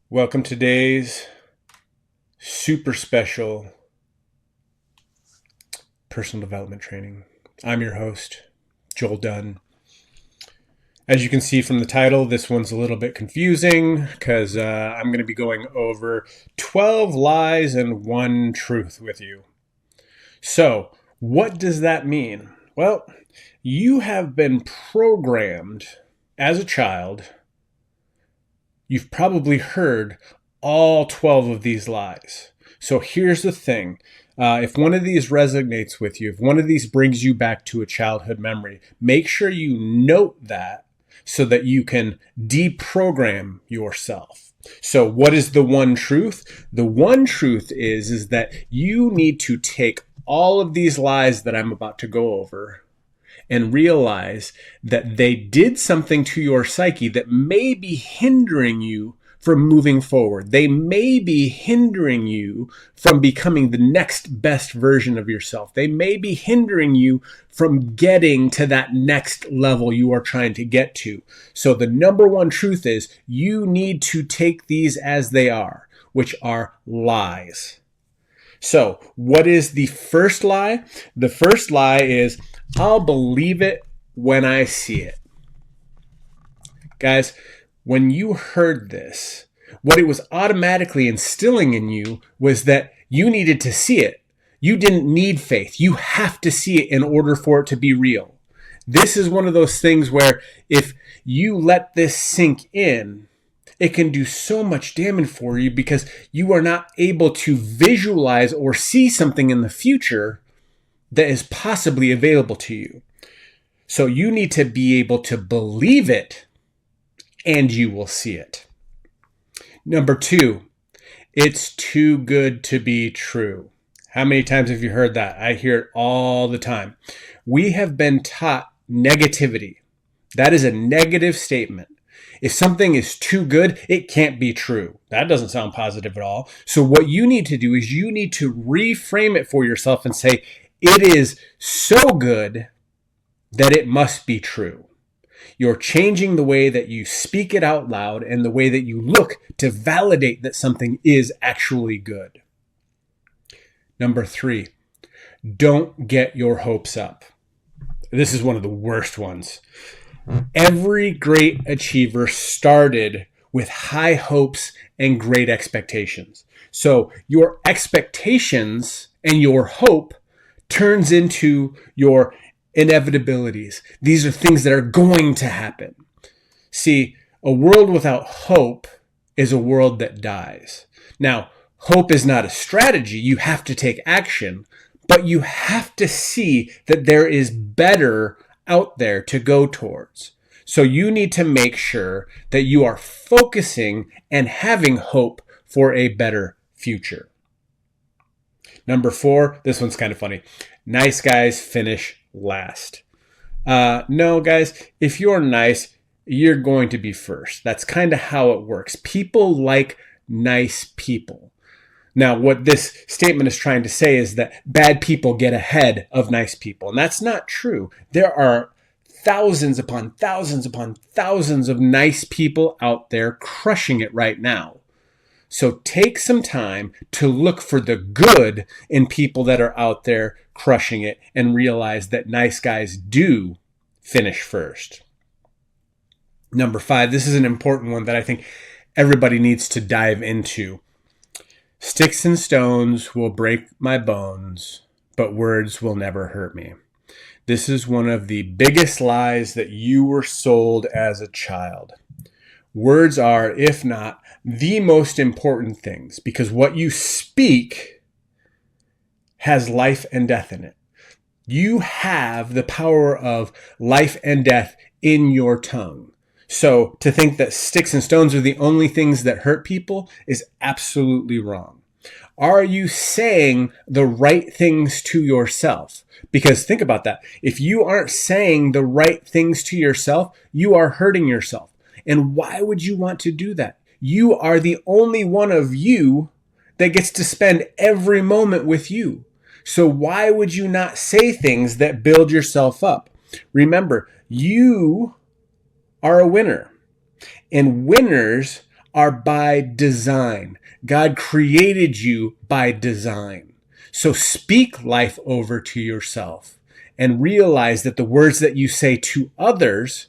Welcome to today's super special personal development training. I'm your host, Joel Dunn. As you can see from the title, this one's a little bit confusing because I'm going to be going over 12 lies and one truth with you. So, what does that mean? Well, you have been programmed as a child. You've probably heard all 12 of these lies. So here's the thing. If one of these resonates with you, if one of these brings you back to a childhood memory, make sure you note that so that you can deprogram yourself. So what is the one truth? The one truth is that you need to take all of these lies that I'm about to go over and realize that they did something to your psyche that may be hindering you from moving forward. They may be hindering you from becoming the next best version of yourself. They may be hindering you from getting to that next level you are trying to get to. So the number one truth is you need to take these as they are, which are lies. So what is the first lie? The first lie is, I'll believe it when I see it. Guys, when you heard this, what it was automatically instilling in you was that you needed to see it. You didn't need faith. You have to see it in order for it to be real. This is one of those things where if you let this sink in, it can do so much damage for you because you are not able to visualize or see something in the future that is possibly available to you. So you need to be able to believe it and you will see it. Number two, it's too good to be true. How many times have you heard that? I hear it all the time. We have been taught negativity. That is a negative statement. If something is too good, it can't be true. That doesn't sound positive at all. So what you need to do is you need to reframe it for yourself and say, it is so good that it must be true. You're changing the way that you speak it out loud and the way that you look to validate that something is actually good. Number three, don't get your hopes up. This is one of the worst ones. Every great achiever started with high hopes and great expectations. So your expectations and your hope turns into your inevitabilities. These are things that are going to happen. See, a world without hope is a world that dies. Now, hope is not a strategy. You have to take action, but you have to see that there is better out there to go towards. So you need to make sure that you are focusing and having hope for a better future. Number four, this one's kind of funny. Nice guys finish last. No, guys, if you're nice, you're going to be first. That's kind of how it works. People like nice people. Now, what this statement is trying to say is that bad people get ahead of nice people. And that's not true. There are thousands upon thousands upon thousands of nice people out there crushing it right now. So take some time to look for the good in people that are out there crushing it and realize that nice guys do finish first. Number five, this is an important one that I think everybody needs to dive into. Sticks and stones will break my bones, but words will never hurt me. This is one of the biggest lies that you were sold as a child. Words are, if not, the most important things because what you speak has life and death in it. You have the power of life and death in your tongue. So to think that sticks and stones are the only things that hurt people is absolutely wrong. Are you saying the right things to yourself? Because think about that. If you aren't saying the right things to yourself, you are hurting yourself. And why would you want to do that? You are the only one of you that gets to spend every moment with you. So why would you not say things that build yourself up? Remember, you are a winner. And winners are by design. God created you by design. So speak life over to yourself and realize that the words that you say to others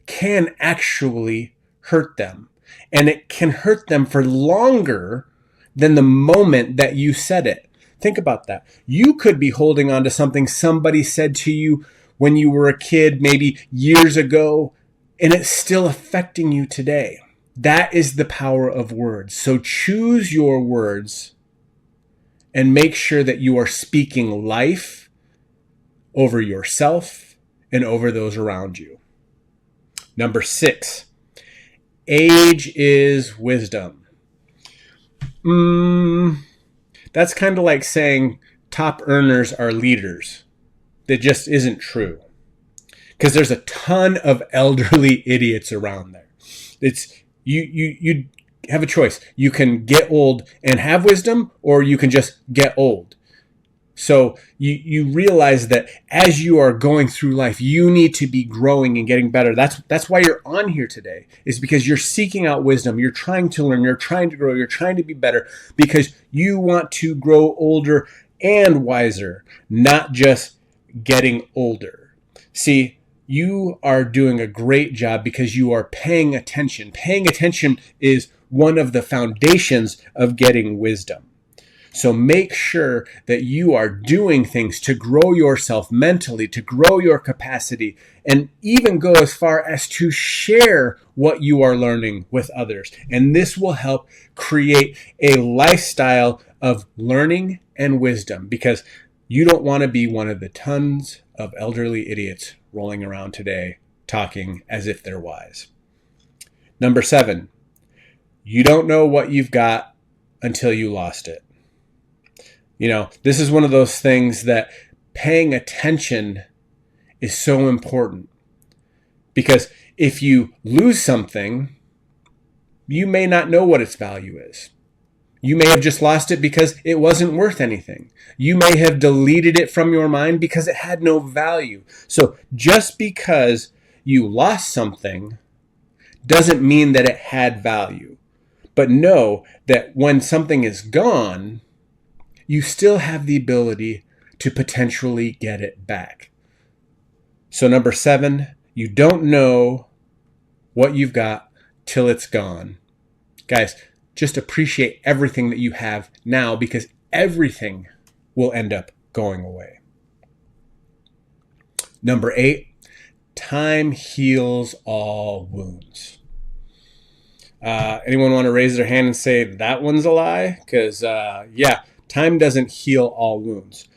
can actually hurt them. And it can hurt them for longer than the moment that you said it. Think about that. You could be holding on to something somebody said to you when you were a kid, maybe years ago, and it's still affecting you today. That is the power of words. So choose your words and make sure that you are speaking life over yourself and over those around you. Number 6, age is wisdom. That's kind of like saying top earners are leaders. That just isn't true. Because there's a ton of elderly idiots around there. It's you have a choice. You can get old and have wisdom, or you can just get old. So you realize that as you are going through life, you need to be growing and getting better. That's why you're on here today, is because you're seeking out wisdom. You're trying to learn. You're trying to grow. You're trying to be better because you want to grow older and wiser, not just getting older. See, you are doing a great job because you are paying attention. Paying attention is one of the foundations of getting wisdom. So make sure that you are doing things to grow yourself mentally, to grow your capacity, and even go as far as to share what you are learning with others. And this will help create a lifestyle of learning and wisdom, because you don't want to be one of the tons of elderly idiots rolling around today talking as if they're wise. Number 7, you don't know what you've got until you lost it. You know, this is one of those things that paying attention is so important, because if you lose something, you may not know what its value is. You may have just lost it because it wasn't worth anything. You may have deleted it from your mind because it had no value. So just because you lost something doesn't mean that it had value. But know that when something is gone, you still have the ability to potentially get it back. So number 7, you don't know what you've got till it's gone. Guys, just appreciate everything that you have now, because everything will end up going away. Number 8, time heals all wounds. Anyone want to raise their hand and say that one's a lie? Because, time doesn't heal all wounds.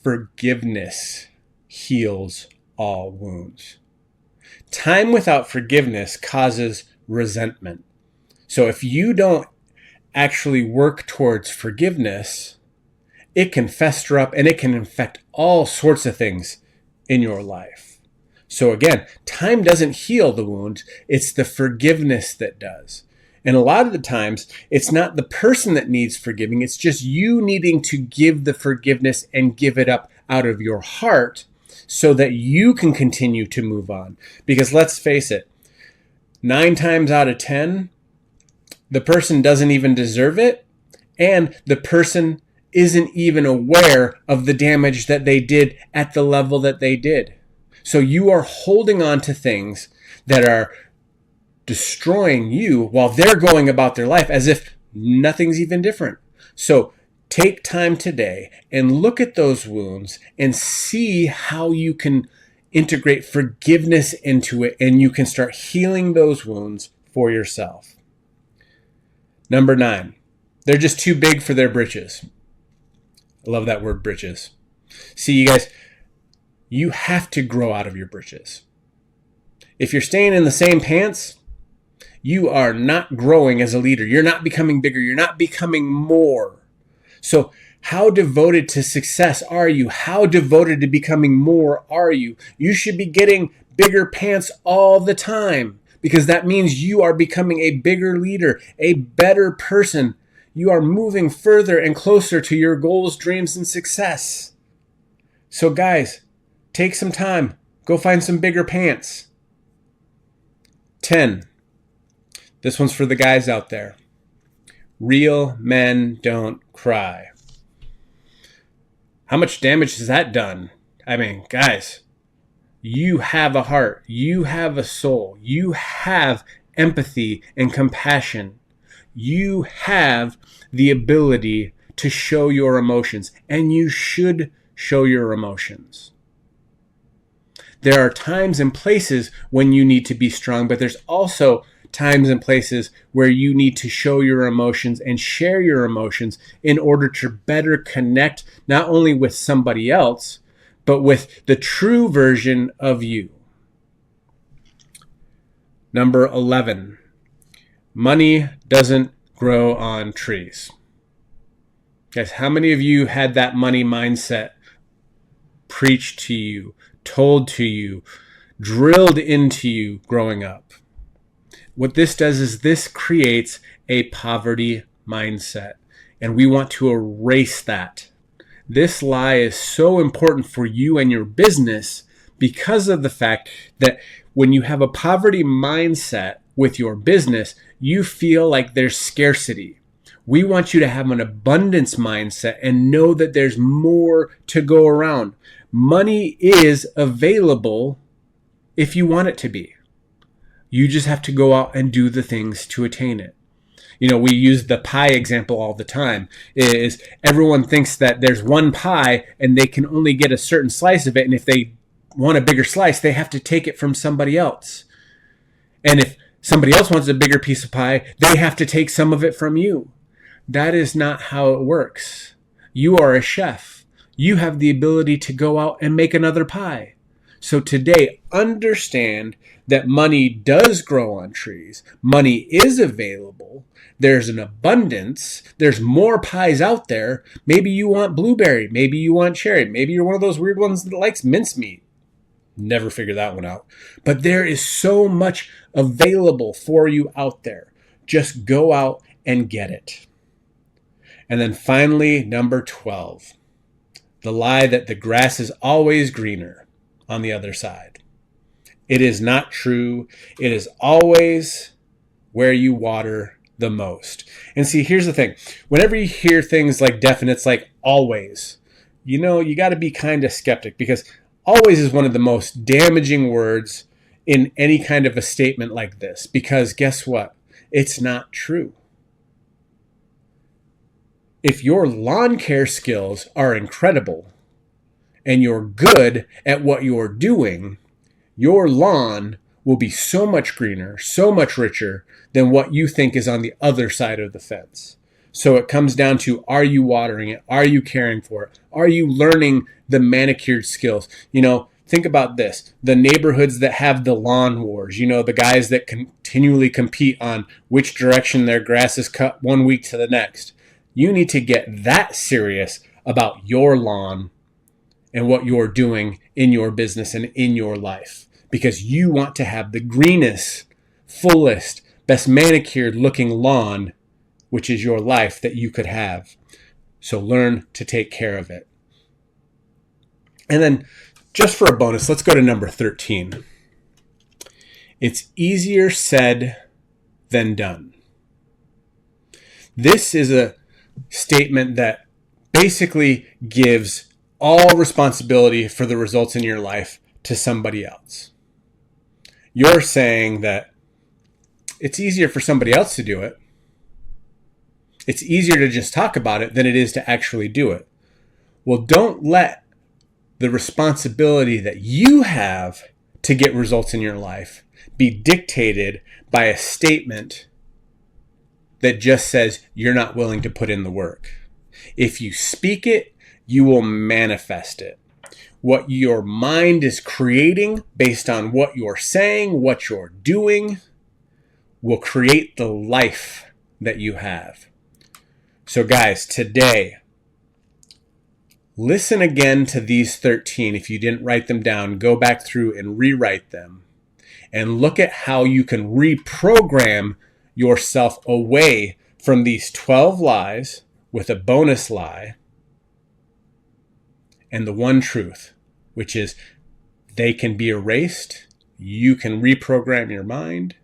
Forgiveness heals all wounds. Time without forgiveness causes resentment. So if you don't actually work towards forgiveness, it can fester up and it can infect all sorts of things in your life. So again, time doesn't heal the wound. It's the forgiveness that does. And a lot of the times, it's not the person that needs forgiving. It's just you needing to give the forgiveness and give it up out of your heart so that you can continue to move on. Because let's face it, 9 times out of 10, the person doesn't even deserve it, and the person isn't even aware of the damage that they did at the level that they did. So you are holding on to things that are destroying you while they're going about their life as if nothing's even different. So take time today and look at those wounds and see how you can integrate forgiveness into it, and you can start healing those wounds for yourself. Number 9, they're just too big for their britches. I love that word, britches. See, you guys, you have to grow out of your britches. If you're staying in the same pants, you are not growing as a leader. You're not becoming bigger. You're not becoming more. So how devoted to success are you? How devoted to becoming more are you? You should be getting bigger pants all the time, because that means you are becoming a bigger leader, a better person. You are moving further and closer to your goals, dreams, and success. So guys, take some time. Go find some bigger pants. 10. This one's for the guys out there. Real men don't cry. How much damage has that done? I mean, guys, you have a heart. You have a soul. You have empathy and compassion. You have the ability to show your emotions, and you should show your emotions. There are times and places when you need to be strong, but there's also times and places where you need to show your emotions and share your emotions in order to better connect not only with somebody else, but with the true version of you. Number 11, money doesn't grow on trees. Guys, how many of you had that money mindset preached to you, told to you, drilled into you growing up? What this does is this creates a poverty mindset, and we want to erase that. This lie is so important for you and your business because of the fact that when you have a poverty mindset with your business, you feel like there's scarcity. We want you to have an abundance mindset and know that there's more to go around. Money is available if you want it to be. You just have to go out and do the things to attain it. You know, we use the pie example all the time. Is everyone thinks that there's one pie and they can only get a certain slice of it. And if they want a bigger slice, they have to take it from somebody else. And if somebody else wants a bigger piece of pie, they have to take some of it from you. That is not how it works. You are a chef. You have the ability to go out and make another pie. So today, understand that money does grow on trees. Money is available. There's an abundance. There's more pies out there. Maybe you want blueberry. Maybe you want cherry. Maybe you're one of those weird ones that likes mincemeat. Never figured that one out. But there is so much available for you out there. Just go out and get it. And then finally, number 12, the lie that the grass is always greener on the other side. It is not true. It is always where you water the most. And see, here's the thing. Whenever you hear things like definites like always, you know, you got to be kind of skeptic, because always is one of the most damaging words in any kind of a statement like this. Because guess what? It's not true. If your lawn care skills are incredible and you're good at what you're doing, your lawn will be so much greener, so much richer than what you think is on the other side of the fence. So it comes down to, are you watering it? Are you caring for it? Are you learning the manicured skills? You know, think about this. The neighborhoods that have the lawn wars, you know, the guys that continually compete on which direction their grass is cut one week to the next. You need to get that serious about your lawn and what you're doing in your business and in your life, because you want to have the greenest, fullest, best manicured looking lawn, which is your life, that you could have. So learn to take care of it. And then just for a bonus, let's go to number 13. It's easier said than done. This is a statement that basically gives all responsibility for the results in your life to somebody else. You're saying that it's easier for somebody else to do it. It's easier to just talk about it than it is to actually do it. Well, don't let the responsibility that you have to get results in your life be dictated by a statement that just says you're not willing to put in the work. If you speak it, you will manifest it. What your mind is creating based on what you're saying, what you're doing, will create the life that you have. So guys, today, listen again to these 13. If you didn't write them down, go back through and rewrite them. And look at how you can reprogram yourself away from these 12 lies with a bonus lie and the one truth, which is they can be erased. You can reprogram your mind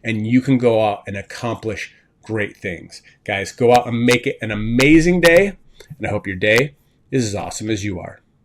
and you can go out and accomplish great things. Guys, go out and make it an amazing day, and I hope your day is as awesome as you are.